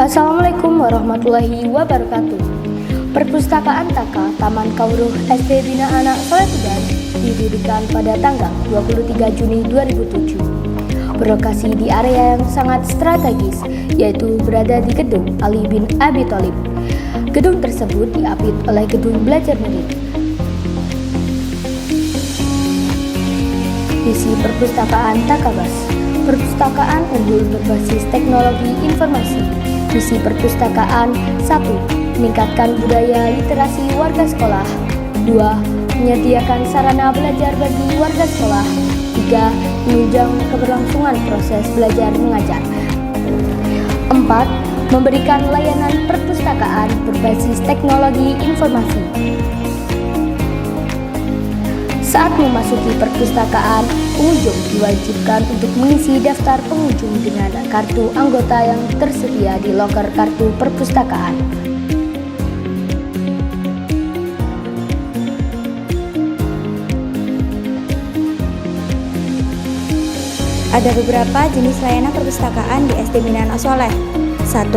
Assalamualaikum warahmatullahi wabarakatuh. Perpustakaan Taka Taman Kawruh SD Bina Anak Soleh Tuban didirikan pada tanggal 23 Juni 2007. Berlokasi di area yang sangat strategis, yaitu berada di Gedung Ali bin Abi Thalib. Gedung tersebut diapit oleh Gedung Belajar Murid. Misi Perpustakaan Takabas: perpustakaan unggul berbasis teknologi informasi. Misi perpustakaan: 1. Meningkatkan budaya literasi warga sekolah. 2. Menyediakan sarana belajar bagi warga sekolah. 3. Menunjang keberlangsungan proses belajar mengajar. 4. Memberikan layanan perpustakaan berbasis teknologi informasi. Saat memasuki perpustakaan, pengunjung diwajibkan untuk mengisi daftar pengunjung dengan kartu anggota yang tersedia di loker kartu perpustakaan. Ada beberapa jenis layanan perpustakaan di SD Bina Anak Soleh. 1.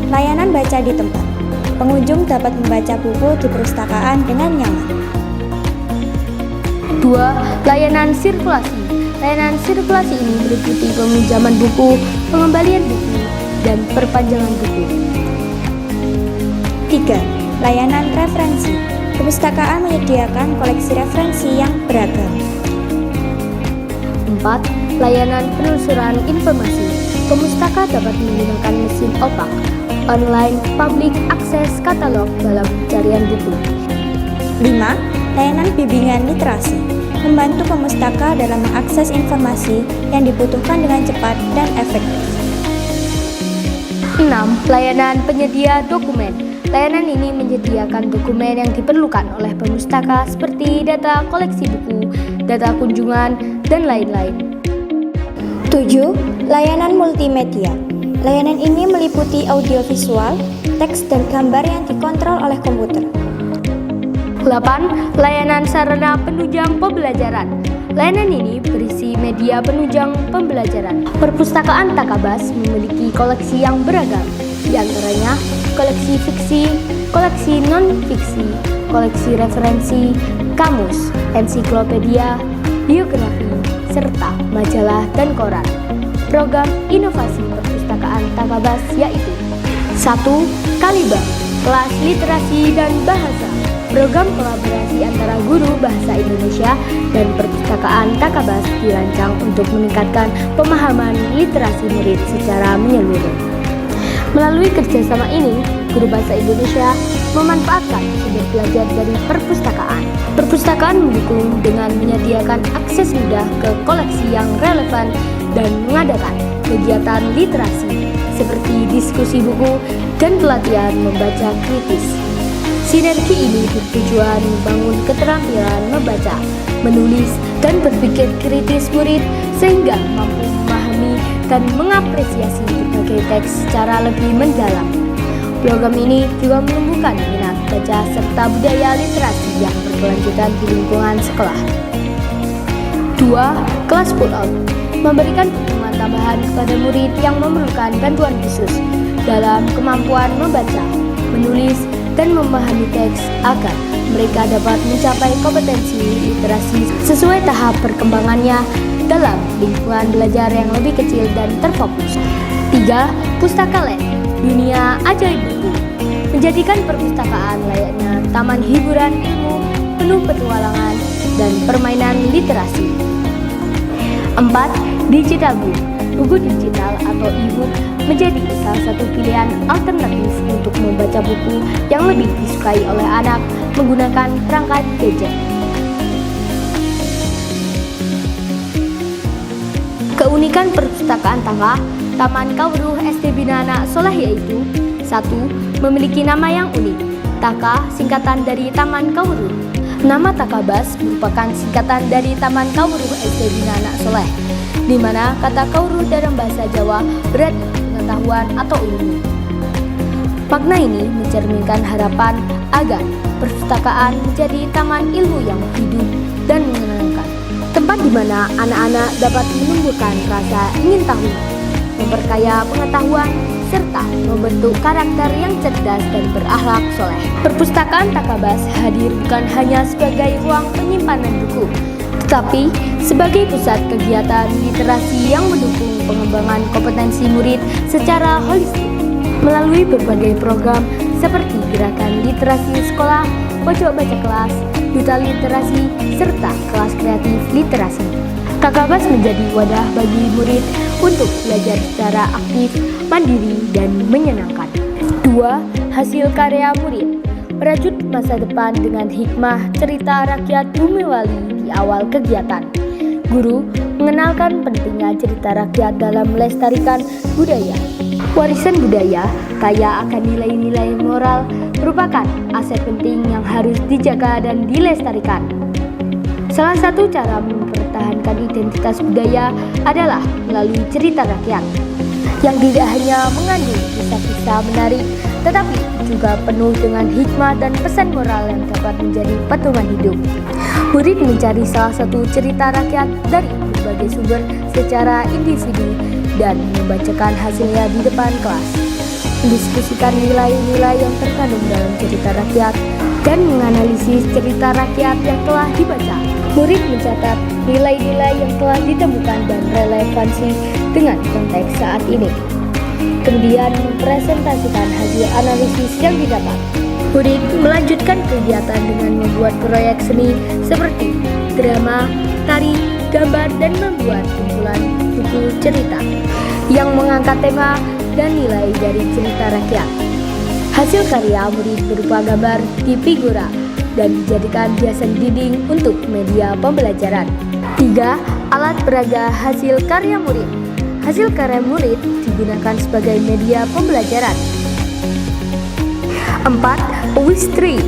Layanan baca di tempat. Pengunjung dapat membaca buku di perpustakaan dengan nyaman. 2. Layanan sirkulasi. Layanan sirkulasi ini meliputi peminjaman buku, pengembalian buku, dan perpanjangan buku. 3. Layanan referensi. Perpustakaan menyediakan koleksi referensi yang beragam. 4. Layanan penelusuran informasi. Pemustaka dapat menggunakan mesin opak, online public access katalog dalam pencarian buku. 5. Layanan bimbingan literasi, membantu pemustaka dalam mengakses informasi yang dibutuhkan dengan cepat dan efektif. 6. Layanan penyedia dokumen. Layanan ini menyediakan dokumen yang diperlukan oleh pemustaka seperti data koleksi buku, data kunjungan, dan lain-lain. 7. Layanan multimedia. Layanan ini meliputi audiovisual, teks, dan gambar yang dikontrol oleh komputer. 8. Layanan sarana penunjang pembelajaran. Layanan ini berisi media penunjang pembelajaran. Perpustakaan Takabas memiliki koleksi yang beragam, di antaranya koleksi fiksi, koleksi non-fiksi, koleksi referensi, kamus, ensiklopedia, biografi, serta majalah dan koran. Program inovasi perpustakaan Takabas yaitu 1. Kaliba, kelas literasi dan bahasa. Program kolaborasi antara guru bahasa Indonesia dan perpustakaan Takabas dirancang untuk meningkatkan pemahaman literasi murid secara menyeluruh. Melalui kerjasama ini, guru bahasa Indonesia memanfaatkan sumber belajar dari perpustakaan. Perpustakaan mendukung dengan menyediakan akses mudah ke koleksi yang relevan dan mengadakan kegiatan literasi seperti diskusi buku dan pelatihan membaca kritis. Sinergi ini bertujuan membangun keterampilan membaca, menulis, dan berpikir kritis murid sehingga mampu memahami dan mengapresiasi berbagai teks secara lebih mendalam. Program ini juga menumbuhkan minat baca serta budaya literasi yang berkelanjutan di lingkungan sekolah. 2. Kelas pull-out, memberikan dukungan tambahan kepada murid yang memerlukan bantuan khusus dalam kemampuan membaca, menulis, dan memahami teks agar mereka dapat mencapai kompetensi literasi sesuai tahap perkembangannya dalam lingkungan belajar yang lebih kecil dan terfokus. 3. Pustaka Land, dunia ajaib buku, menjadikan perpustakaan layaknya taman hiburan ilmu penuh petualangan dan permainan literasi. 4. Digital book, buku digital atau e-book menjadi salah satu pilihan alternatif untuk membaca buku yang lebih disukai oleh anak menggunakan perangkat gadget. Keunikan perpustakaan Taka Taman Kawruh SD Bina Anak Soleh yaitu 1. Memiliki nama yang unik. Taka singkatan dari Taman Kawruh. Nama Takabas merupakan singkatan dari Taman Kawruh SD Bina Anak Soleh, di mana kata kawruh dalam bahasa Jawa berarti pengetahuan atau ilmu. Makna ini mencerminkan harapan agar perpustakaan menjadi taman ilmu yang hidup dan menyenangkan, tempat di mana anak-anak dapat menumbuhkan rasa ingin tahu, memperkaya pengetahuan, serta membentuk karakter yang cerdas dan berakhlak soleh. Perpustakaan Takabas hadir bukan hanya sebagai ruang penyimpanan buku, tetapi sebagai pusat kegiatan literasi yang mendukung pengembangan kompetensi murid secara holistik. Melalui berbagai program seperti gerakan literasi sekolah, pojok baca kelas, duta literasi, serta kelas kreatif literasi, Takabas menjadi wadah bagi murid untuk belajar secara aktif, mandiri, dan menyenangkan. 2. Hasil karya murid merajut masa depan dengan hikmah cerita rakyat Bumewali di awal kegiatan. Guru mengenalkan pentingnya cerita rakyat dalam melestarikan budaya. Warisan budaya kaya akan nilai-nilai moral merupakan aset penting yang harus dijaga dan dilestarikan. Salah satu cara mempertahankan identitas budaya adalah melalui cerita rakyat yang tidak hanya mengandung kisah-kisah menarik, tetapi juga penuh dengan hikmah dan pesan moral yang dapat menjadi pedoman hidup. Murid mencari salah satu cerita rakyat dari berbagai sumber secara individu dan membacakan hasilnya di depan kelas, mendiskusikan nilai-nilai yang terkandung dalam cerita rakyat, dan menganalisis cerita rakyat yang telah dibaca. Murid mencatat nilai-nilai yang telah ditemukan dan relevansi dengan konteks saat ini. Kemudian mempresentasikan hasil analisis yang didapat. Murid melanjutkan kegiatan dengan membuat proyek seni seperti drama, tari, gambar, dan membuat kumpulan buku cerita yang mengangkat tema dan nilai dari cerita rakyat. Hasil karya murid berupa gambar di figura dan dijadikan hiasan dinding untuk media pembelajaran. 3. Alat peraga hasil karya murid. Hasil karya murid digunakan sebagai media pembelajaran. 4. Wish tree,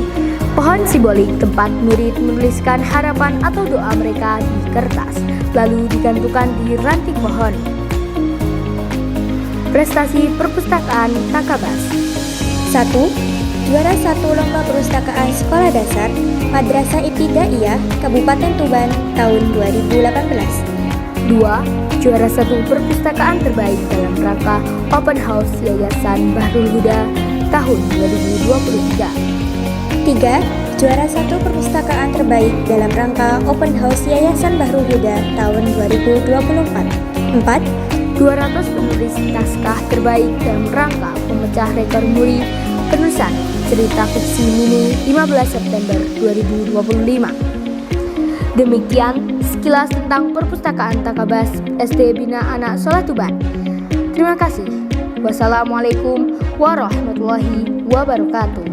pohon simbolik tempat murid menuliskan harapan atau doa mereka di kertas, lalu digantungkan di ranting pohon. Prestasi perpustakaan Takabas. 1. Juara 1 Lomba Perpustakaan Sekolah Dasar Madrasah Ibtidaiyah Kabupaten Tuban tahun 2018. 2. Juara 1 perpustakaan terbaik dalam rangka Open House Yayasan Bahrul Huda tahun 2023. 3. Juara 1 perpustakaan terbaik dalam rangka Open House Yayasan Bahrul Huda tahun 2024. 4. 200 penulis naskah terbaik dalam rangka pemecah rekor muri penulisan cerita fiksi mini 15 September 2025. Demikian sekilas tentang perpustakaan Takabas SD Bina Anak Soleh Tuban. Terima kasih. Wassalamualaikum warahmatullahi wabarakatuh.